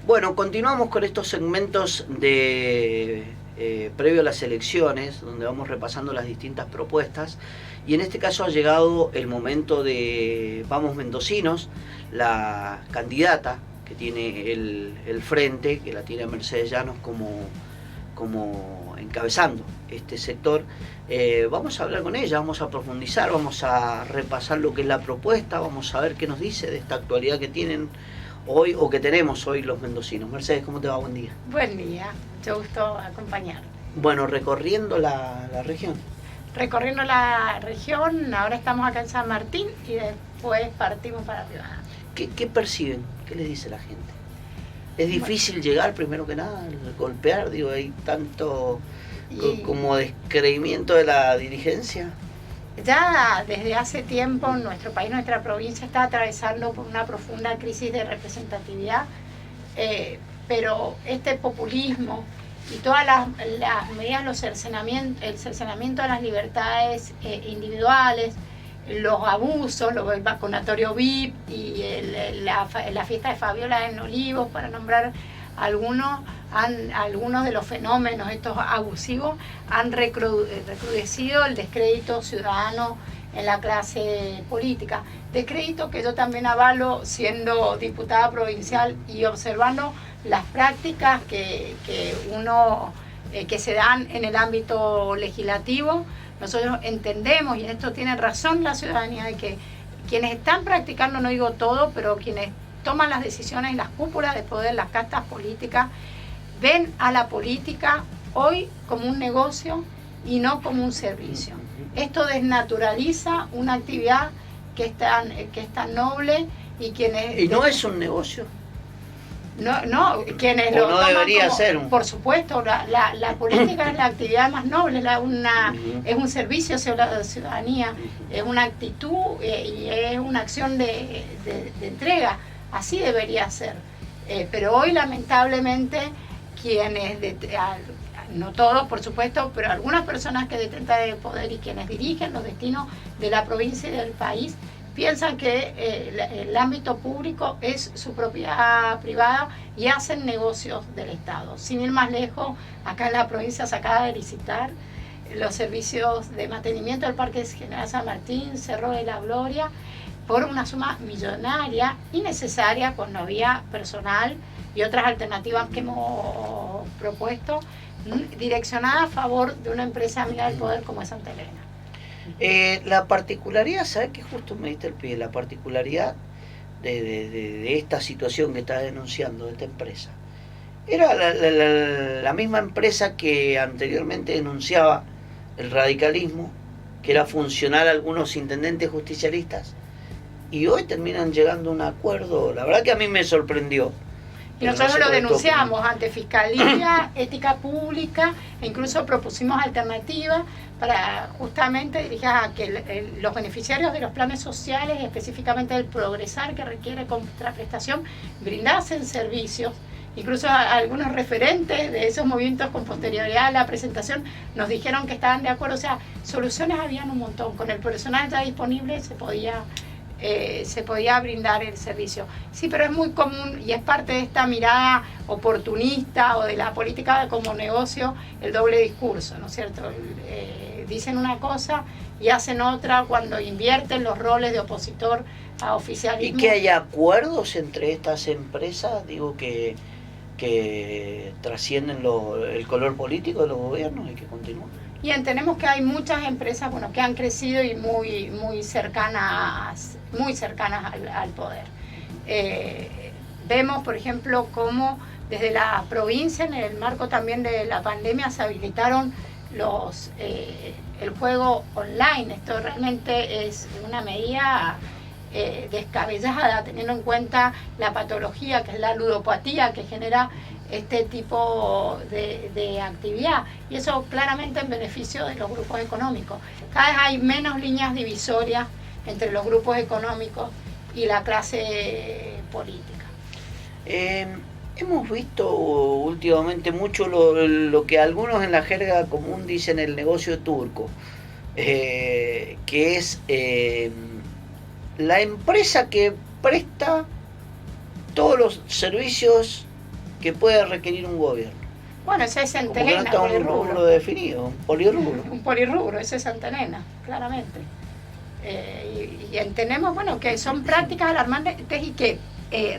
Bueno, continuamos con estos segmentos de previo a las elecciones, donde vamos repasando las distintas propuestas, y en este caso ha llegado el momento de Vamos Mendocinos, la candidata que tiene el frente, que la tiene Mercedes Llanos como encabezando este sector. Vamos a hablar con ella, vamos a profundizar, vamos a repasar lo que es la propuesta, vamos a ver qué nos dice de esta actualidad que tienen hoy o que tenemos hoy los mendocinos. Mercedes, ¿cómo te va? Buen día. Buen día, mucho gusto acompañarte. Bueno, recorriendo la región. Recorriendo la región, ahora estamos acá en San Martín y después partimos para Rivadavia. ¿Qué perciben? ¿Qué les dice la gente? ¿Es difícil llegar, primero que nada, golpear? Digo, hay tanto como descreimiento de la dirigencia. Ya desde hace tiempo nuestro país, nuestra provincia está atravesando por una profunda crisis de representatividad, pero este populismo y todas las medidas, el cercenamiento de las libertades individuales, los abusos, el vacunatorio VIP y la fiesta de Fabiola en Olivos, para nombrar algunos de los fenómenos estos abusivos, han recrudecido el descrédito ciudadano en la clase política. Descrédito que yo también avalo siendo diputada provincial y observando las prácticas que se dan en el ámbito legislativo. Nosotros entendemos, y en esto tiene razón la ciudadanía, de que quienes están practicando, no digo todo, pero quienes toman las decisiones en las cúpulas de poder, las castas políticas, ven a la política hoy como un negocio y no como un servicio. Esto desnaturaliza una actividad que es tan noble y quienes... ¿Y no es un negocio? No, quienes o lo no toman debería como, ser. Por supuesto, la política es la actividad más noble, es un servicio hacia la ciudadanía, es una actitud y es una acción de entrega. Así debería ser. Pero hoy, lamentablemente, quienes, no todos por supuesto, pero algunas personas que detentan el poder y quienes dirigen los destinos de la provincia y del país, piensan que el ámbito público es su propiedad privada y hacen negocios del Estado. Sin ir más lejos, acá en la provincia se acaba de licitar los servicios de mantenimiento del Parque General San Martín, Cerro de la Gloria, por una suma millonaria innecesaria cuando había personal y otras alternativas que hemos propuesto, direccionada a favor de una empresa amiga del poder como es Santa Elena. La particularidad, ¿sabes qué? Justo me diste el pie, la particularidad de esta situación que estás denunciando, de esta empresa. Era la misma empresa que anteriormente denunciaba el radicalismo, que era funcional a algunos intendentes justicialistas, y hoy terminan llegando a un acuerdo. La verdad que a mí me sorprendió. Y nosotros lo denunciamos ante Fiscalía, Ética Pública, e incluso propusimos alternativas para justamente dirigir a que los beneficiarios de los planes sociales, específicamente del Progresar, que requiere contraprestación, brindasen servicios. Incluso algunos referentes de esos movimientos con posterioridad a la presentación nos dijeron que estaban de acuerdo. O sea, soluciones habían un montón. Con el personal ya disponible se podía brindar el servicio. Sí, pero es muy común y es parte de esta mirada oportunista o de la política como negocio, el doble discurso, ¿no es cierto? Dicen una cosa y hacen otra cuando invierten los roles de opositor a oficialismo. ¿Y que haya acuerdos entre estas empresas, digo, que trascienden el color político de los gobiernos y que continúan? Y entendemos que hay muchas empresas, bueno, que han crecido y muy cercanas al poder. Vemos, por ejemplo, cómo desde la provincia, en el marco también de la pandemia, se habilitaron el juego online. Esto realmente es una medida descabellada, teniendo en cuenta la patología que es la ludopatía que genera este tipo de actividad, y eso claramente en beneficio de los grupos económicos. Cada vez hay menos líneas divisorias entre los grupos económicos y la clase política. Hemos visto últimamente mucho lo que algunos en la jerga común dicen el negocio turco, que es la empresa que presta todos los servicios que puede requerir un gobierno. Bueno, ese es Santa Como que no Elena, está un polirrubro. rubro definido, un polirrubro. Un polirrubro, ese es Santa Elena, claramente. Y entendemos, bueno, que son prácticas alarmantes y que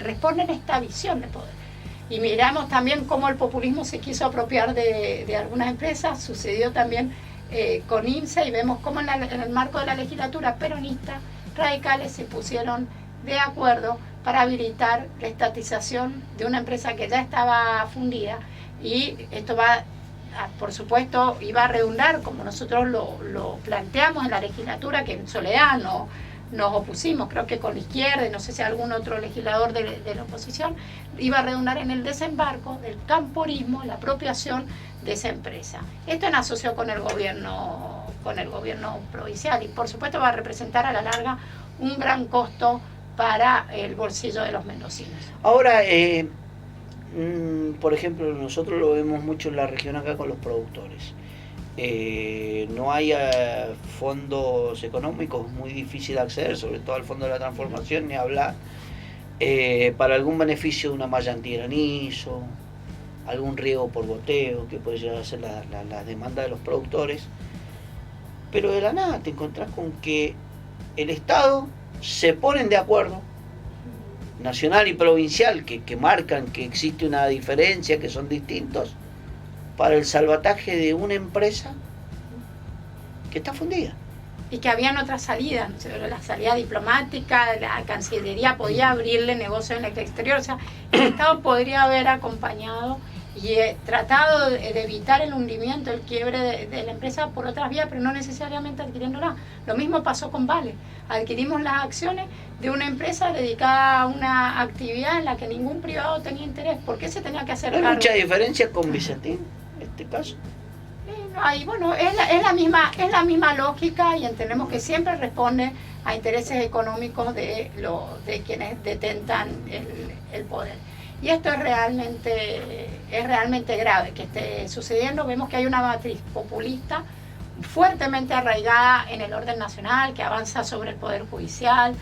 responden a esta visión de poder. Y miramos también cómo el populismo se quiso apropiar de algunas empresas, sucedió también con INSE, y vemos cómo en el marco de la legislatura peronista, radicales se pusieron de acuerdo para habilitar la estatización de una empresa que ya estaba fundida, y esto va, por supuesto, iba a redundar, como nosotros lo planteamos en la legislatura, que en Soledad nos opusimos, creo que con la izquierda y no sé si algún otro legislador de la oposición, iba a redundar en el desembarco del camporismo, la apropiación de esa empresa. Esto en asocio con el gobierno provincial, y por supuesto va a representar a la larga un gran costo para el bolsillo de los mendocinos. Ahora, por ejemplo, nosotros lo vemos mucho en la región acá con los productores. No hay fondos económicos, muy difícil de acceder, sobre todo al fondo de la transformación, ni hablar, para algún beneficio de una malla antigranizo, algún riego por goteo, que puede llegar a ser la demanda de los productores. Pero de la nada te encontrás con que el Estado se ponen de acuerdo, nacional y provincial, que marcan que existe una diferencia, que son distintos, para el salvataje de una empresa que está fundida. Y que habían otras salidas, la salida diplomática, la Cancillería podía abrirle negocios en el exterior, o sea, el Estado podría haber acompañado y tratado de evitar el hundimiento, el quiebre de la empresa por otras vías, pero no necesariamente adquiriéndola. Lo mismo pasó con Vale. Adquirimos las acciones de una empresa dedicada a una actividad en la que ningún privado tenía interés. ¿Por qué se tenía que hacer cargo? ¿Hay mucha diferencia con Vicentín en este caso? Ahí, bueno, es la misma lógica, y entendemos que siempre responde a intereses económicos de quienes detentan el poder. Y esto es realmente grave que esté sucediendo. Vemos que hay una matriz populista fuertemente arraigada en el orden nacional, que avanza sobre el Poder Judicial,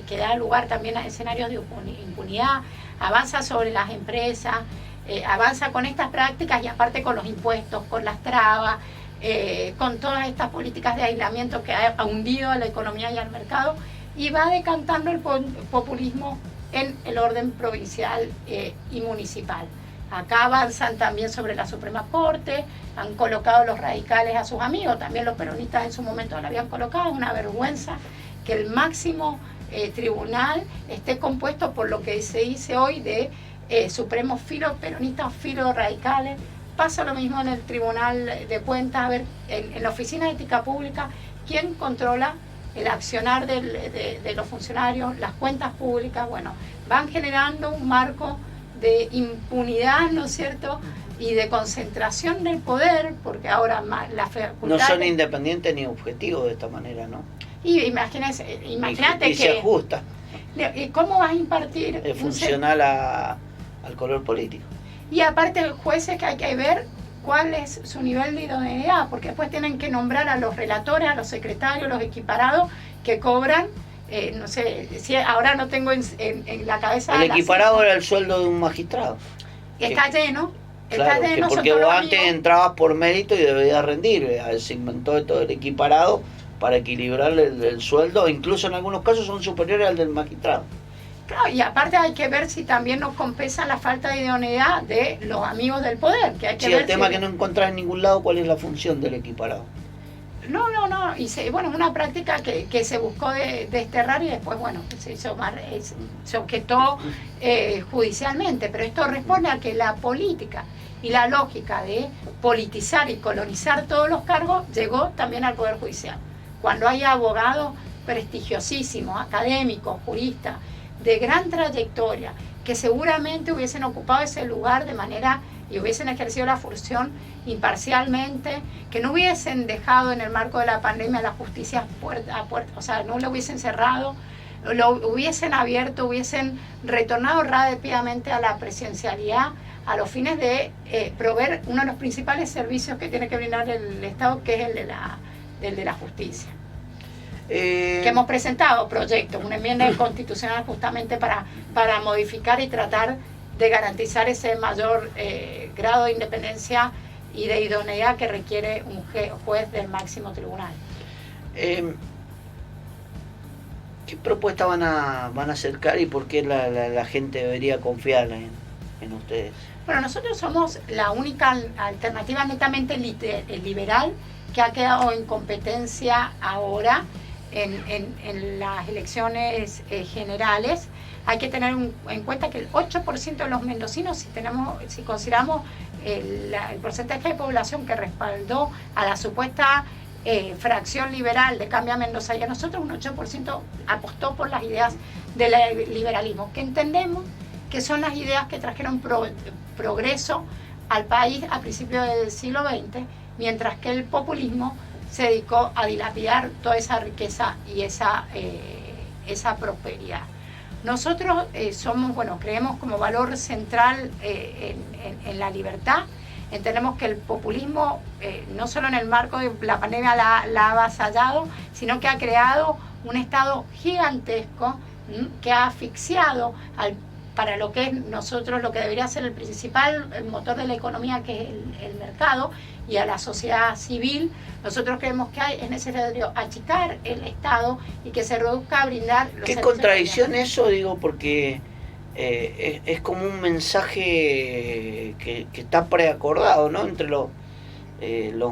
que da lugar también a escenarios de impunidad, avanza sobre las empresas, avanza con estas prácticas, y aparte con los impuestos, con las trabas, con todas estas políticas de aislamiento que ha hundido a la economía y al mercado, y va decantando el populismo en el orden provincial y municipal. Acá avanzan también sobre la Suprema Corte, han colocado los radicales a sus amigos, también los peronistas en su momento lo habían colocado. Una vergüenza que el máximo tribunal esté compuesto por lo que se dice hoy de supremos filo peronistas, filo radicales. Pasa lo mismo en el Tribunal de Cuentas, a ver, en la Oficina de Ética Pública, ¿quién controla el accionar de los funcionarios, las cuentas públicas? Bueno, van generando un marco de impunidad, ¿no es cierto?, y de concentración del poder, porque ahora la facultad... No son independientes ni objetivos de esta manera, ¿no? Y imagínate que... justa. ¿Y cómo vas a impartir? Es funcional al color político. Y aparte, jueces que hay que ver cuál es su nivel de idoneidad, porque después tienen que nombrar a los relatores, a los secretarios, los equiparados, que cobran, no sé, si ahora no tengo en la cabeza... El equiparado era el sueldo de un magistrado. Está lleno. Claro, está lleno, porque vos antes entrabas por mérito y debías rendir. Se inventó todo el equiparado para equilibrar el sueldo, incluso en algunos casos son superiores al del magistrado. Claro, y aparte hay que ver si también nos compensa la falta de idoneidad de los amigos del poder. Que hay que ver el tema que no encontrás en ningún lado cuál es la función del equiparado. No, y bueno, es una práctica que se buscó desterrar, y después, bueno, se objetó judicialmente, pero esto responde a que la política y la lógica de politizar y colonizar todos los cargos llegó también al Poder Judicial. Cuando hay abogados prestigiosísimos, académicos, juristas, de gran trayectoria, que seguramente hubiesen ocupado ese lugar de manera y hubiesen ejercido la función imparcialmente, que no hubiesen dejado en el marco de la pandemia la justicia puerta a puerta, o sea, no lo hubiesen cerrado, lo hubiesen abierto, hubiesen retornado rápidamente a la presencialidad, a los fines de proveer uno de los principales servicios que tiene que brindar el Estado, que es el de la justicia. Que hemos presentado proyectos, una enmienda constitucional justamente para modificar y tratar de garantizar ese mayor grado de independencia y de idoneidad que requiere un juez del máximo tribunal. ¿Qué propuesta van a acercar y por qué la gente debería confiar en ustedes? Bueno, nosotros somos la única alternativa netamente liberal que ha quedado en competencia ahora en las elecciones generales. Hay que tener en cuenta que el 8% de los mendocinos, si consideramos el porcentaje de población que respaldó a la supuesta fracción liberal de Cambia Mendoza y a nosotros, un 8% apostó por las ideas del liberalismo, que entendemos que son las ideas que trajeron progreso al país a principios del siglo XX, mientras que el populismo se dedicó a dilapidar toda esa riqueza y esa prosperidad. Nosotros creemos como valor central en la libertad. Entendemos que el populismo, no solo en el marco de la pandemia la ha avasallado, sino que ha creado un Estado gigantesco que ha asfixiado para lo que es nosotros, lo que debería ser el principal motor de la economía, que es el mercado, y a la sociedad civil. Nosotros creemos que es necesario achicar el Estado y que se reduzca a brindar los ¿Qué contradicción eso? Digo, porque es como un mensaje que está preacordado, ¿no? Entre los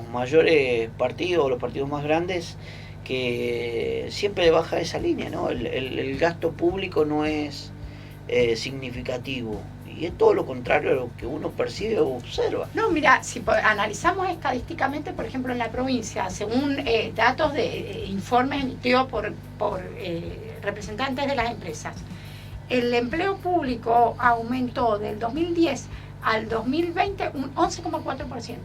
mayores partidos, los partidos más grandes, que siempre baja esa línea, ¿no? El gasto público no es significativo. Y es todo lo contrario a lo que uno percibe o observa. No, mira, si analizamos estadísticamente, por ejemplo, en la provincia, según datos de informes emitidos por representantes de las empresas, el empleo público aumentó del 2010 al 2020 un 11,4%,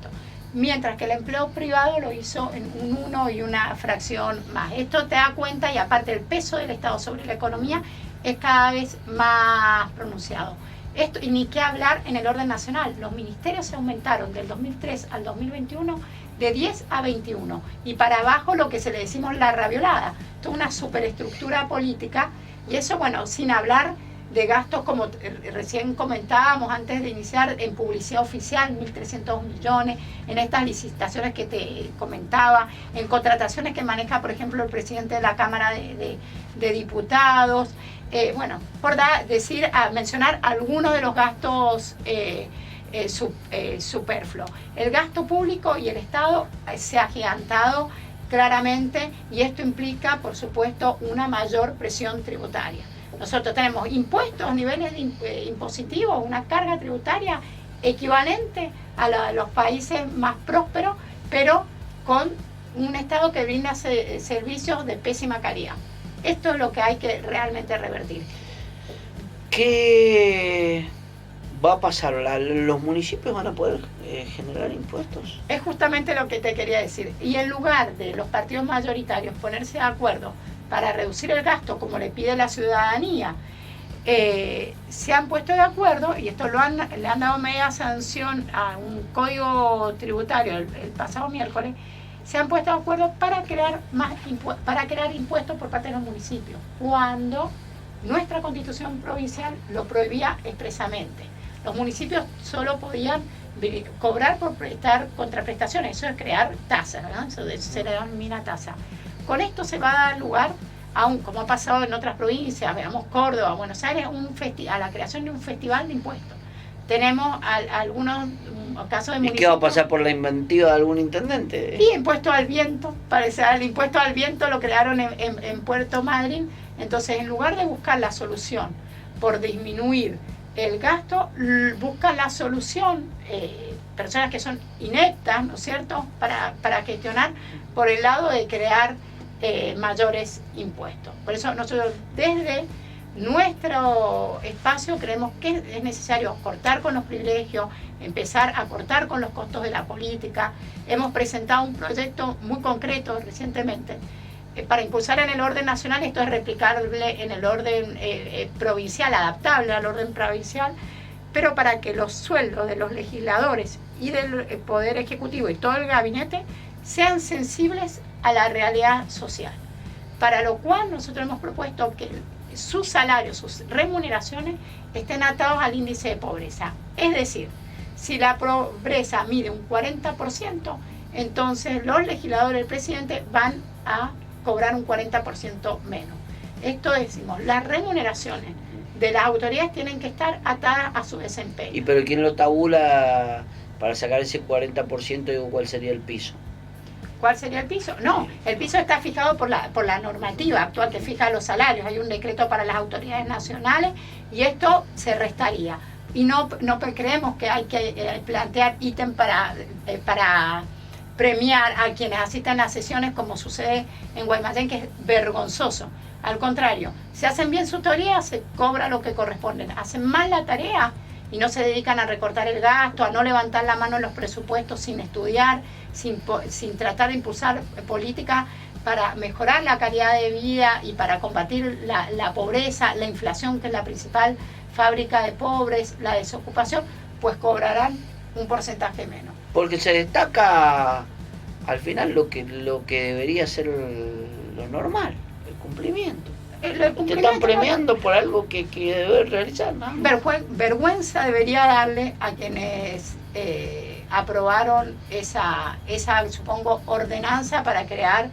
mientras que el empleo privado lo hizo en un 1 y una fracción más. Esto te da cuenta, y aparte el peso del Estado sobre la economía es cada vez más pronunciado. Esto, y ni qué hablar en el orden nacional. Los ministerios se aumentaron del 2003 al 2021 de 10 a 21. Y para abajo lo que se le decimos la raviolada. Toda una superestructura política. Y eso, bueno, sin hablar de gastos como recién comentábamos antes de iniciar, en publicidad oficial, 1.300 millones, en estas licitaciones que te comentaba, en contrataciones que maneja, por ejemplo, el presidente de la Cámara de Diputados. Por mencionar algunos de los gastos superfluos. El gasto público y el Estado se ha agigantado claramente, y esto implica, por supuesto, una mayor presión tributaria. Nosotros tenemos impuestos, niveles impositivos, una carga tributaria equivalente a la de los países más prósperos, pero con un Estado que brinda servicios de pésima calidad. Esto es lo que hay que realmente revertir. ¿Qué va a pasar? ¿Los municipios van a poder generar impuestos? Es justamente lo que te quería decir. Y en lugar de los partidos mayoritarios ponerse de acuerdo para reducir el gasto, como le pide la ciudadanía, se han puesto de acuerdo, y esto le han dado media sanción a un código tributario el pasado miércoles. Se han puesto de acuerdo para crear impuestos por parte de los municipios, cuando nuestra constitución provincial lo prohibía expresamente. Los municipios solo podían cobrar por prestar contraprestaciones, eso es crear tasas, ¿no? Eso se le denomina tasa. Con esto se va a dar lugar como ha pasado en otras provincias, veamos Córdoba, Buenos Aires, a la creación de un festival de impuestos. Tenemos algunos casos de municipios. ¿Y qué va a pasar por la inventiva de algún intendente? Y impuesto al viento, el impuesto al viento lo crearon en Puerto Madryn. Entonces, en lugar de buscar la solución por disminuir el gasto, buscan la solución, personas que son ineptas, ¿no es cierto?, para gestionar por el lado de crear mayores impuestos. Por eso nosotros desde nuestro espacio creemos que es necesario cortar con los privilegios, empezar a cortar con los costos de la política. Hemos presentado un proyecto muy concreto recientemente para impulsar en el orden nacional. Esto es replicable en el orden provincial, adaptable al orden provincial, pero para que los sueldos de los legisladores y del Poder Ejecutivo y todo el gabinete sean sensibles a la realidad social. Para lo cual nosotros hemos propuesto que sus salarios, sus remuneraciones estén atados al índice de pobreza. Es decir, si la pobreza mide un 40%, entonces los legisladores, el presidente, van a cobrar un 40% menos. Esto decimos, las remuneraciones de las autoridades tienen que estar atadas a su desempeño. ¿Y pero quién lo tabula para sacar ese 40%? Digo, ¿cuál sería el piso? ¿Cuál sería el piso? No, el piso está fijado por la normativa actual que fija los salarios. Hay un decreto para las autoridades nacionales y esto se restaría. Y no creemos que hay que plantear ítem para premiar a quienes asistan a sesiones como sucede en Guaymallén, que es vergonzoso. Al contrario, si hacen bien su tarea, se cobra lo que corresponde. Hacen mal la tarea y no se dedican a recortar el gasto, a no levantar la mano en los presupuestos sin estudiar, sin tratar de impulsar políticas para mejorar la calidad de vida y para combatir la pobreza, la inflación, que es la principal fábrica de pobres, la desocupación, pues cobrarán un porcentaje menos. Porque se destaca al final lo que debería ser lo normal, el cumplimiento. Te están premiando por algo que debe realizar, ¿no? Vergüenza debería darle a quienes aprobaron esa, supongo, ordenanza para crear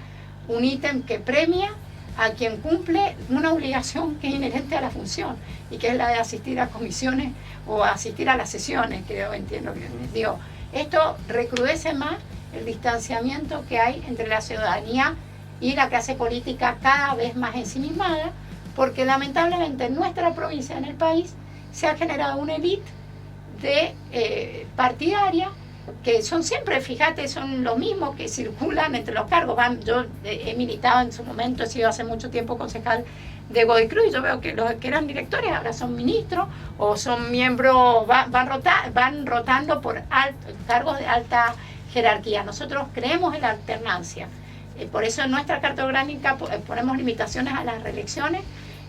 un ítem que premia a quien cumple una obligación que es inherente a la función y que es la de asistir a comisiones o asistir a las sesiones, creo, entiendo que digo. Esto recrudece más el distanciamiento que hay entre la ciudadanía y la clase política, cada vez más ensimismada, porque lamentablemente en nuestra provincia, en el país, se ha generado una élite de partidaria que son siempre, fíjate, son los mismos que circulan entre los cargos. Yo he militado en su momento, he sido hace mucho tiempo concejal de Godoy Cruz y yo veo que los que eran directores ahora son ministros o son miembros, van rotando por cargos de alta jerarquía. Nosotros creemos en la alternancia. Por eso en nuestra carta orgánica ponemos limitaciones a las reelecciones.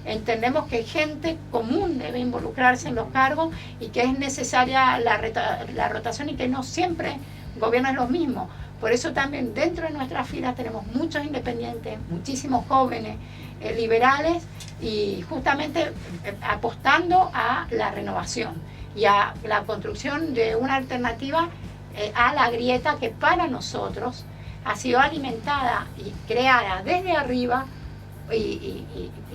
Entendemos que gente común debe involucrarse en los cargos y que es necesaria la rotación y que no siempre gobiernan los mismos. Por eso también dentro de nuestras filas tenemos muchos independientes, muchísimos jóvenes, liberales y justamente apostando a la renovación y a la construcción de una alternativa a la grieta que para nosotros ha sido alimentada y creada desde arriba y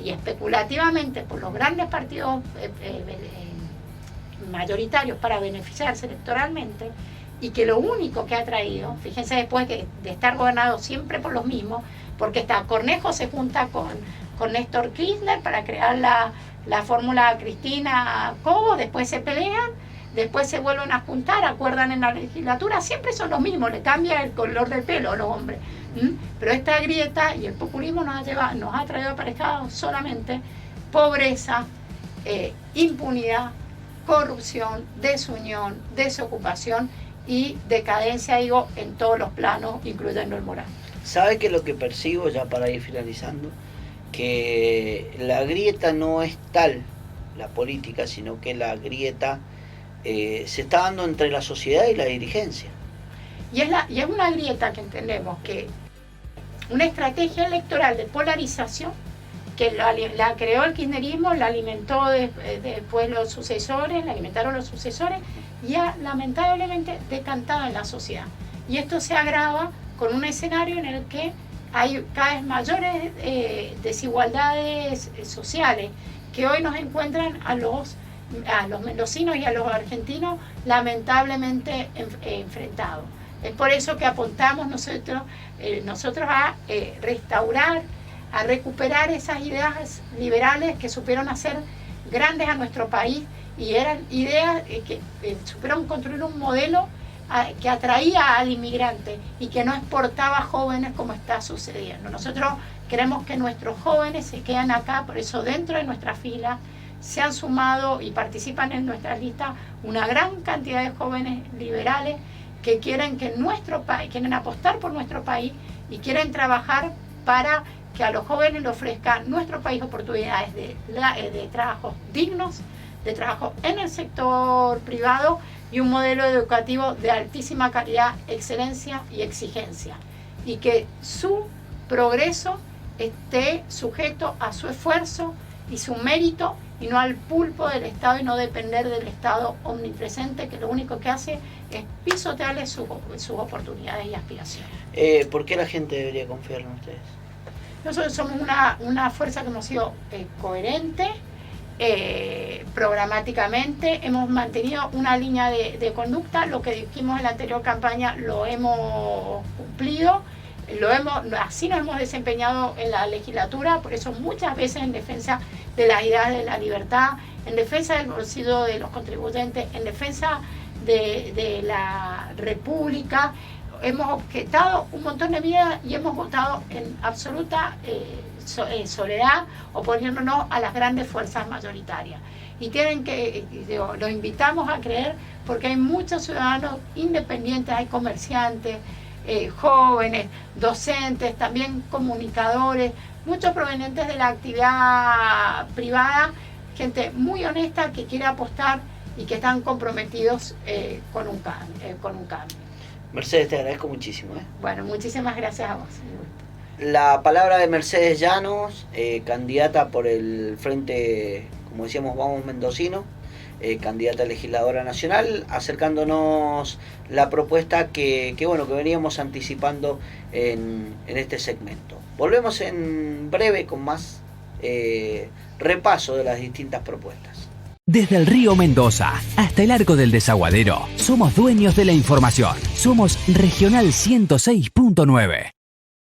especulativamente por los grandes partidos mayoritarios para beneficiarse electoralmente, y que lo único que ha traído, fíjense después de estar gobernado siempre por los mismos, porque Cornejo se junta con Néstor Kirchner para crear la fórmula Cristina Cobo, después se pelean, después se vuelven a juntar, acuerdan en la legislatura, siempre son los mismos, le cambia el color del pelo a los hombres. Pero esta grieta y el populismo nos ha traído aparejado solamente pobreza, impunidad, corrupción, desunión, desocupación y decadencia, digo, en todos los planos, incluyendo el moral. ¿Sabe qué es lo que percibo, ya para ir finalizando? Que la grieta no es tal, la política, sino que la grieta se está dando entre la sociedad y la dirigencia. Y es una grieta que entendemos que una estrategia electoral de polarización que la creó el kirchnerismo, la alimentó después los sucesores, la alimentaron los sucesores y ha lamentablemente decantado en la sociedad. Y esto se agrava con un escenario en el que hay cada vez mayores desigualdades sociales que hoy nos encuentran a los mendocinos y a los argentinos lamentablemente enfrentados. Es por eso que apuntamos nosotros a restaurar, a recuperar esas ideas liberales que supieron hacer grandes a nuestro país y eran ideas que supieron construir un modelo que atraía al inmigrante y que no exportaba jóvenes como está sucediendo. Nosotros queremos que nuestros jóvenes se queden acá, por eso dentro de nuestra fila se han sumado y participan en nuestra lista una gran cantidad de jóvenes liberales que quieren que nuestro país, quieren apostar por nuestro país y quieren trabajar para que a los jóvenes le ofrezca nuestro país oportunidades de trabajos dignos, de trabajo en el sector privado y un modelo educativo de altísima calidad, excelencia y exigencia. Y que su progreso esté sujeto a su esfuerzo y su mérito, y no al pulpo del Estado y no depender del Estado omnipresente, que lo único que hace es pisotearle sus oportunidades y aspiraciones. ¿Por qué la gente debería confiar en ustedes? Nosotros somos una fuerza que hemos sido coherente, programáticamente, hemos mantenido una línea de conducta, lo que dijimos en la anterior campaña lo hemos cumplido, así nos hemos desempeñado en la legislatura, por eso muchas veces en defensa de las ideas de la libertad, en defensa del bolsillo de los contribuyentes, en defensa de la República. Hemos objetado un montón de medidas y hemos votado en absoluta soledad, oponiéndonos a las grandes fuerzas mayoritarias. Y los invitamos a creer, porque hay muchos ciudadanos independientes, hay comerciantes, jóvenes, docentes, también comunicadores, muchos provenientes de la actividad privada, gente muy honesta que quiere apostar y que están comprometidos con un cambio. Mercedes, te agradezco muchísimo. Bueno, muchísimas gracias a vos. La palabra de Mercedes Llanos, candidata por el Frente, como decíamos, Vamos Mendocino, candidata a legisladora nacional, acercándonos la propuesta que veníamos anticipando en este segmento. Volvemos en breve con más repaso de las distintas propuestas. Desde el río Mendoza hasta el Arco del Desaguadero, somos dueños de la información. Somos Regional 106.9.